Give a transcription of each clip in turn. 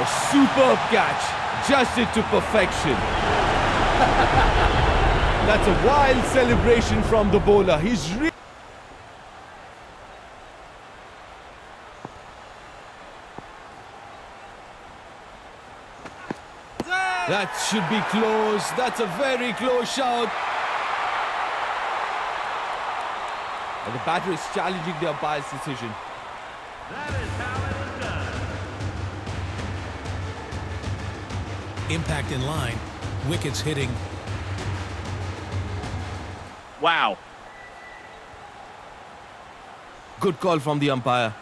A superb catch, just it to perfection. That's a wild celebration from the bowler. He's really... That should be close. That's a very close shot. And the batter is challenging the umpire's decision. That is how it is done. Impact in line. Wickets hitting. Wow. Good call from the umpire.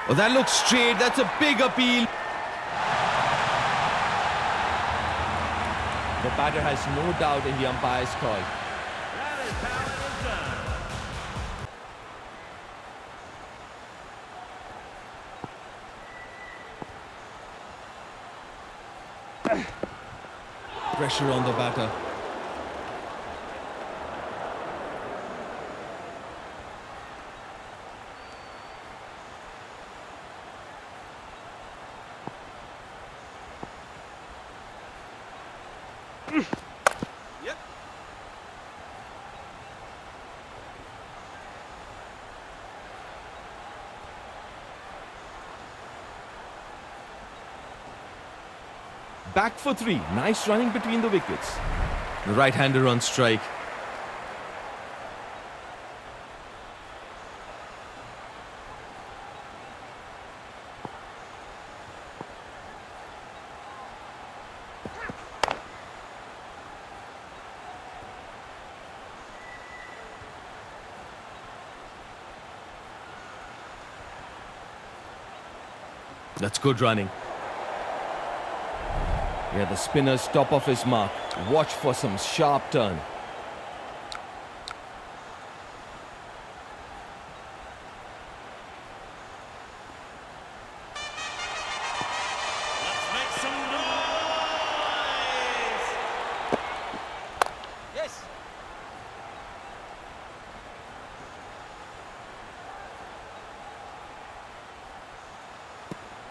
Oh, that looks straight. That's a big appeal. The batter has no doubt in the umpire's call. That is how it is done. Pressure on the batter. Yep. Back for three. Nice running between the wickets. The right-hander on strike. That's good running. Yeah, the spinner's top of his mark. Watch for some sharp turn. Let's make some noise. Yes.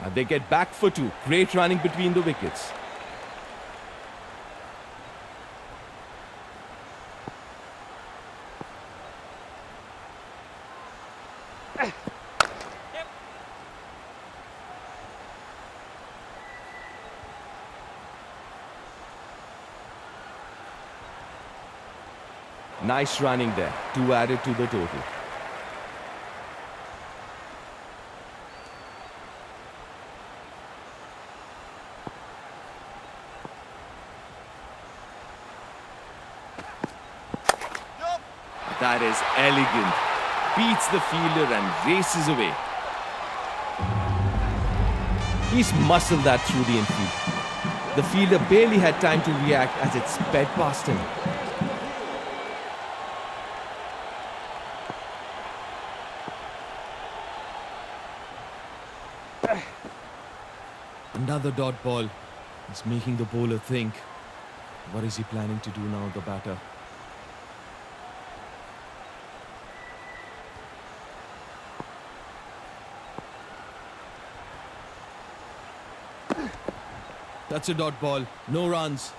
And they get back for two. Great running between the wickets. Nice running there. Two added to the total. That is elegant. Beats the fielder and races away. He's muscled that through the infield. The fielder barely had time to react as it sped past him. Another dot ball. It's making the bowler think. What is he planning to do now, the batter? That's a dot ball. No runs.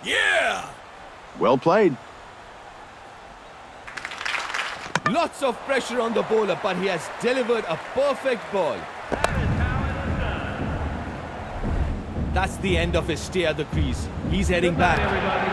Yeah! Well played. Lots of pressure on the bowler, but he has delivered a perfect ball. That is how it is done. That's the end of his stay at the crease. He's heading Good night, back. everybody.